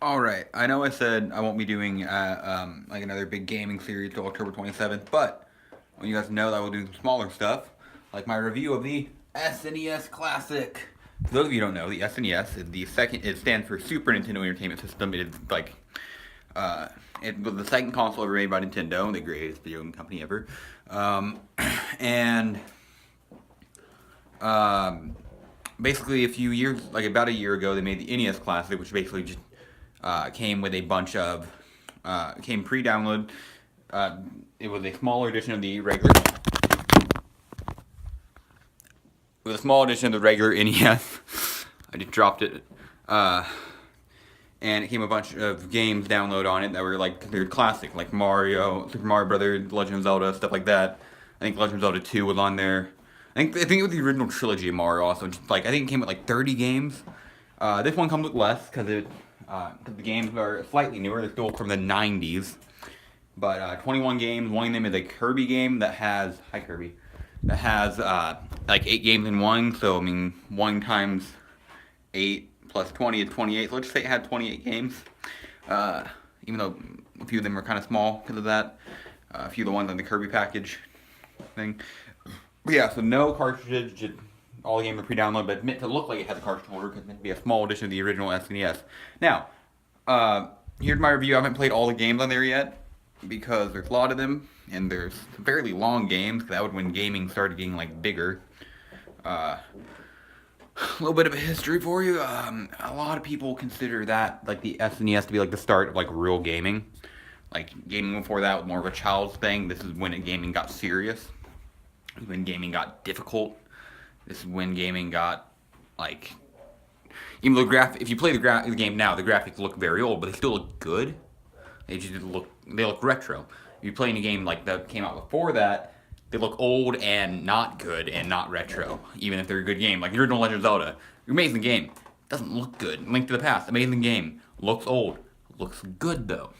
Alright, I know I said I won't be doing like another big gaming series till October 27th, but I want you guys to know that I will do some smaller stuff, like my review of the SNES Classic. For those of you who don't know, the SNES is the second, it stands for Super Nintendo Entertainment System. It is like, it was the second console ever made by Nintendo, the greatest video game company ever. And, basically a few years, like about a year ago, they made the NES Classic, which basically just came with a bunch of, came pre-download. It was a smaller edition of the regular, with a small edition of the regular NES. I just dropped it. And it came a bunch of games download on it that were like considered classic, like Mario, Super Mario Brothers, Legend of Zelda, stuff like that. I think Legend of Zelda 2 was on there. I think it was the original trilogy of Mario also. Just like I think it came with like 30 games. This one comes with less because the games are slightly newer. They're still from the 90s. But 21 games. One of them is a Kirby game that has that has like 8 games in one. So I mean, 1 times 8 plus 20 is 28. So let's just say it had 28 games. Even though a few of them are kind of small because of that. A few of the ones on the Kirby package thing. But yeah, so no cartridges, just all the games are pre-downloaded, but meant to look like it has a cartridge holder because it's meant to be a small edition of the original SNES. Now, here's my review. I haven't played all the games on there yet because there's a lot of them, and there's fairly long games. That was when gaming started getting like bigger. A little bit of a history for you. A lot of people consider that like the SNES to be like the start of like real gaming. Like gaming before that was more of a child's thing. This is when gaming got serious. This is when gaming got difficult. This is when gaming got like, even though if you play the game now, the graphics look very old, but they still look good. They look retro. If you play a game like that came out before that, they look old and not good and not retro, even if they're a good game. Like the original Legend of Zelda, amazing game, doesn't look good. Link to the Past, amazing game, looks old, looks good though.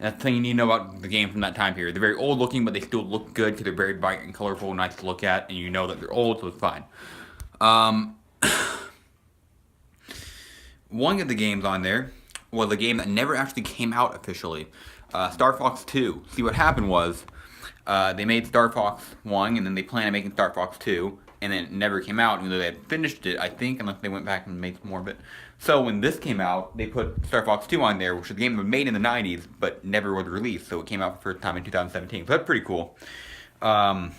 And that's the thing you need to know about the game from that time period. They're very old looking, but they still look good because they're very bright and colorful, nice to look at, and you know that they're old, so it's fine. One of the games on there was a game that never actually came out officially. Star Fox 2. See, what happened was, they made Star Fox 1, and then they planned on making Star Fox 2, and then it never came out, even though they had finished it, I think, unless they went back and made some more of it. So when this came out, they put Star Fox 2 on there, which was a game that was made in the 90s, but never was released, so it came out for the first time in 2017. So that's pretty cool. So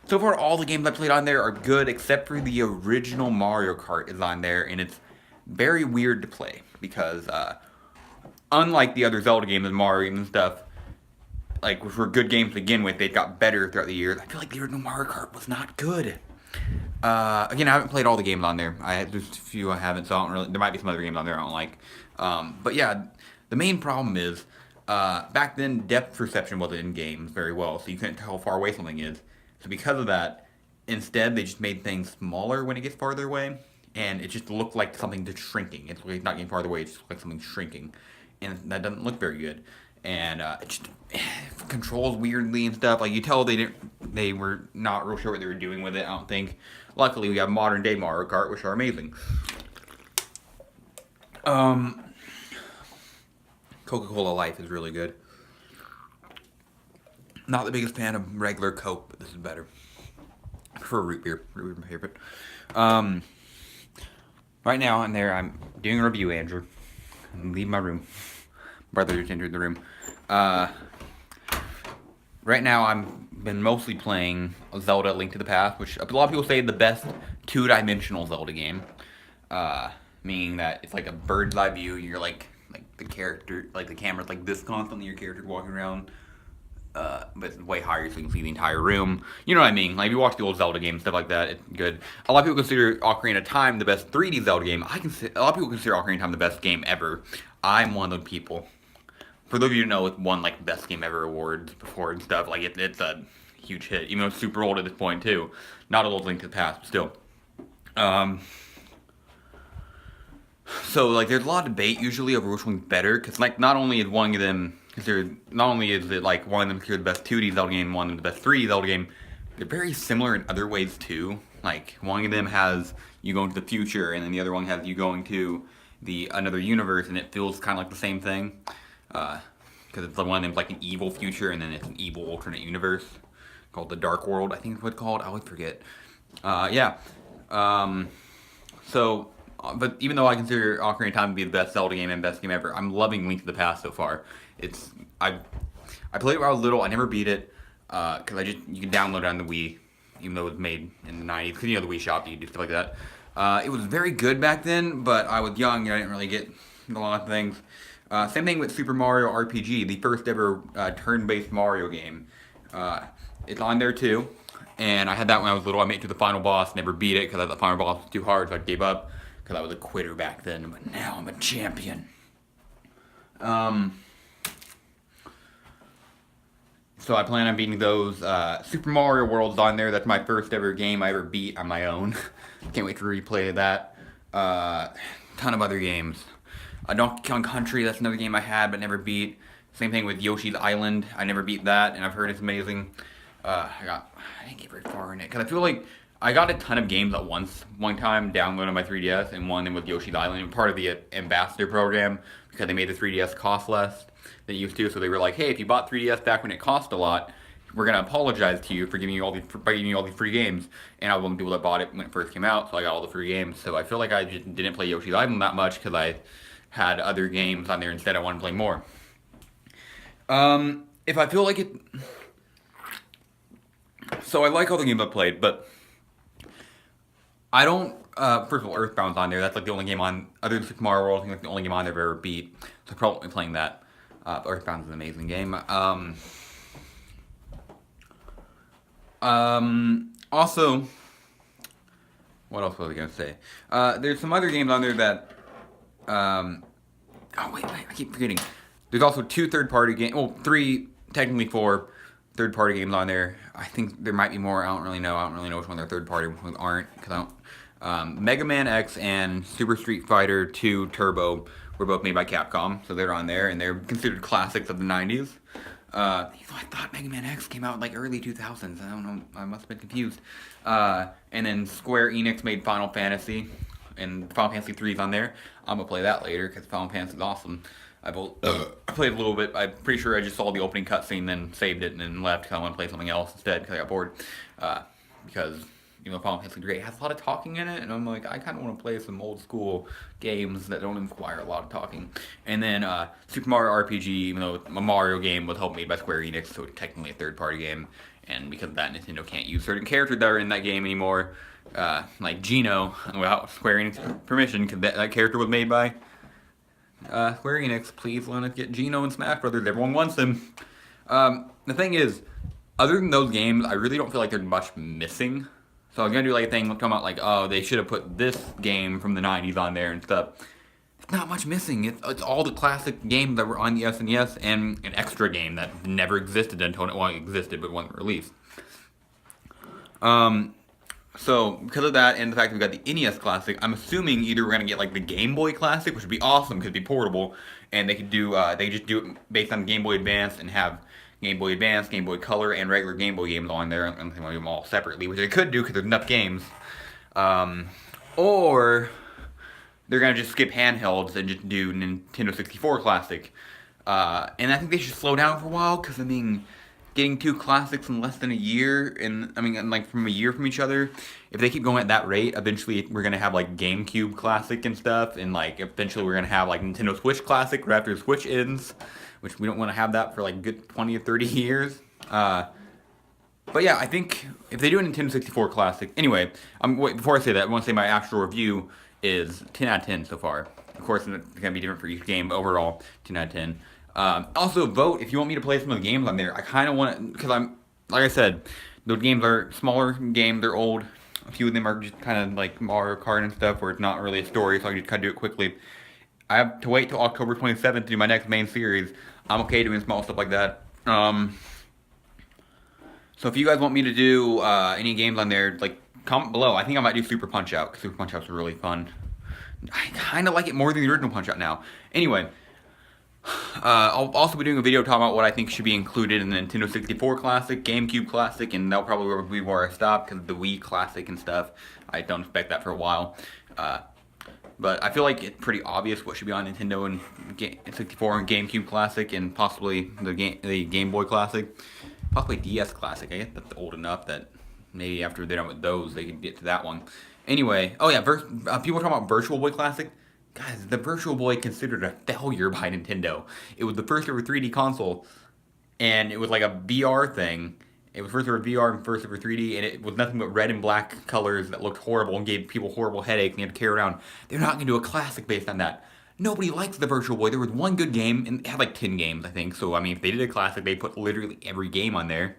far, all the games I played on there are good, except for the original Mario Kart is on there, and it's very weird to play, because unlike the other Zelda games and Mario and stuff, like, which were good games to begin with, they got better throughout the years. I feel like the original Mario Kart was not good. Again, I haven't played all the games on there. There's a few I haven't, so I don't really. There might be some other games on there I don't like. But yeah, the main problem is back then depth perception wasn't in games very well, so you couldn't tell how far away something is. So because of that, instead they just made things smaller when it gets farther away, and it just looked like something just shrinking. It's really not getting farther away; it just looked like something shrinking, and that doesn't look very good. And it just controls weirdly and stuff. Like you tell they were not real sure what they were doing with it. I don't think. Luckily, we have modern day Mario Kart, which are amazing. Coca-Cola Life is really good. Not the biggest fan of regular Coke, but this is better. I prefer root beer. Root beer is my favorite. Right now, on there, I'm doing a review, Andrew. Leave my room. Brother just entered the room. Right now, I've been mostly playing Zelda: Link to the Past, which a lot of people say is the best two-dimensional Zelda game. Meaning that it's like a bird's eye view. You're like the character, like the camera's like this constantly. Your character's walking around, but it's way higher, so you can see the entire room. You know what I mean? Like if you watch the old Zelda games, stuff like that, it's good. A lot of people consider Ocarina of Time the best 3D Zelda game. A lot of people consider Ocarina of Time the best game ever. I'm one of those people. For those of you who know, it won like best game ever awards before and stuff. Like it's a huge hit, even though it's super old at this point too. Not old Link to the Past, but still. So like there's a lot of debate usually over which one's better, because like not only is one of them considered, not only is it like one of them considered the best 2D Zelda game, one of them the best 3D Zelda game, they're very similar in other ways too. Like one of them has you going to the future, and then the other one has you going to another universe, and it feels kind of like the same thing. Because it's the one that's like an evil future, and then it's an evil alternate universe called the Dark World, I think is what it's called. I always forget. Yeah. But even though I consider Ocarina of Time to be the best Zelda game and best game ever, I'm loving Link to the Past so far. I played it when I was little. I never beat it because you can download it on the Wii, even though it was made in the 90s. Because the Wii shop, you do stuff like that. It was very good back then, but I was young and I didn't really get a lot of things. Same thing with Super Mario RPG, the first ever turn-based Mario game. It's on there too, and I had that when I was little. I made it to the final boss, never beat it because the final boss was too hard, so I gave up because I was a quitter back then. But now I'm a champion. So I plan on beating those. Super Mario World's on there. That's my first ever game I ever beat on my own. Can't wait to replay that. Ton of other games. Donkey Kong Country, that's another game I had but never beat. Same thing with Yoshi's Island. I never beat that, and I've heard it's amazing. I didn't get very far in it, because I feel like I got a ton of games at once. One time, downloaded on my 3DS, and one with Yoshi's Island. And part of the Ambassador program, because they made the 3DS cost less than it used to. So they were like, hey, if you bought 3DS back when it cost a lot, we're going to apologize to you for giving you all these free games. And I was one of the people that bought it when it first came out, so I got all the free games. So I feel like I just didn't play Yoshi's Island that much, because I had other games on there instead. I wanted to play more. If I feel like it... So I like all the games I've played, but I don't... first of all, Earthbound's on there. That's like the only game on... Other than Super Mario World, I think that's the only game on there I've ever beat. So I'm probably playing that. Earthbound's an amazing game. Also... What else was I going to say? There's some other games on there that... oh, wait, I keep forgetting. There's also 2 third-party games... Well, 3, technically 4 third-party games on there. I think there might be more. I don't really know. I don't really know which one they're third-party, which ones aren't. Because I don't... Mega Man X and Super Street Fighter 2 Turbo were both made by Capcom. So they're on there, and they're considered classics of the 90s. I thought Mega Man X came out in like early 2000s. I don't know. I must have been confused. And then Square Enix made Final Fantasy. And Final Fantasy 3 is on there. I'm going to play that later because Final Fantasy is awesome. I played a little bit. I'm pretty sure I just saw the opening cutscene, then saved it, and then left because I want to play something else instead because I got bored. Because, Final Fantasy 3 has a lot of talking in it, and I'm like, I kind of want to play some old school games that don't require a lot of talking. And then Super Mario RPG, even though a Mario game, was helped made by Square Enix, so it's technically a third-party game. And because of that, Nintendo can't use certain characters that are in that game anymore. Like Geno, without Square Enix permission, because that character was made by Square Enix. Please let us get Geno in Smash Brothers. Everyone wants him. The thing is, other than those games, I really don't feel like there's much missing. So I'm gonna do like a thing talking about like, oh, they should have put this game from the 90s on there and stuff. It's not much missing. It's all the classic games that were on the SNES and an extra game that never existed until it existed but wasn't released. So, because of that and the fact that we got the NES Classic, I'm assuming either we're going to get, like, the Game Boy Classic, which would be awesome because it'd be portable, and they could do, they just do it based on Game Boy Advance and have Game Boy Advance, Game Boy Color, and regular Game Boy games on there, and they want to do them all separately, which they could do because there's enough games. Or they're going to just skip handhelds and just do Nintendo 64 Classic. And I think they should slow down for a while, because, getting 2 classics in less than a year, and like from a year from each other, if they keep going at that rate, eventually we're gonna have like GameCube Classic and stuff, and like eventually we're gonna have like Nintendo Switch Classic right after the Switch ends, which we don't want to have that for like a good 20 or 30 years. But yeah, I think if they do a Nintendo 64 Classic, anyway, before I say that, I want to say my actual review is 10 out of 10 so far. Of course, it's gonna be different for each game, but overall 10 out of 10. Also, vote if you want me to play some of the games on there. I kind of want to, because like I said, those games are smaller games, they're old. A few of them are just kind of like Mario Kart and stuff, where it's not really a story, so I can just kind of do it quickly. I have to wait till October 27th to do my next main series. I'm okay doing small stuff like that. So if you guys want me to do any games on there, like, comment below. I think I might do Super Punch-Out, because Super Punch-Out's really fun. I kind of like it more than the original Punch-Out now. Anyway. I'll also be doing a video talking about what I think should be included in the Nintendo 64 Classic, GameCube Classic, and that'll probably be where I stop because of the Wii Classic and stuff. I don't expect that for a while. But But I feel like it's pretty obvious what should be on Nintendo and 64 and GameCube Classic and possibly the Game Boy Classic, possibly DS Classic. I guess that's old enough that maybe after they're done with those, they can get to that one. Anyway, oh yeah, people are talking about Virtual Boy Classic. Guys, the Virtual Boy considered a failure by Nintendo. It was the first ever 3D console, and it was like a VR thing. It was first ever VR and first ever 3D, and it was nothing but red and black colors that looked horrible and gave people horrible headaches, and you had to carry around. They're not going to do a classic based on that. Nobody likes the Virtual Boy. There was one good game, and it had like 10 games, I think. So, I mean, if they did a classic, they put literally every game on there.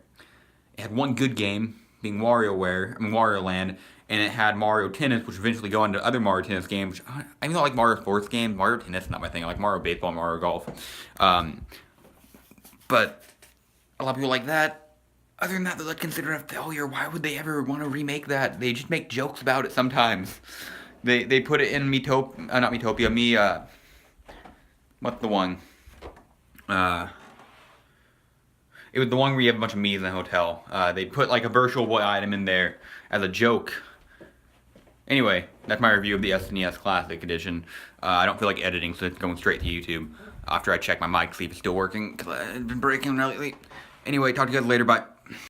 It had one good game, being Wario Land, and it had Mario Tennis, which eventually go into other Mario Tennis games. Which, I mean, I like Mario Sports games. Mario Tennis is not my thing. I like Mario Baseball, Mario Golf. But a lot of people like that. Other than that, they're considered a failure. Why would they ever want to remake that? They just make jokes about it sometimes. They put it in what's the one? It was the one where you have a bunch of Mii's in a hotel. They put like a Virtual Boy item in there as a joke. Anyway, that's my review of the SNES Classic Edition. I don't feel like editing, so it's going straight to YouTube. After I check my mic, see if it's still working, because I've been breaking lately. Anyway, talk to you guys later, bye.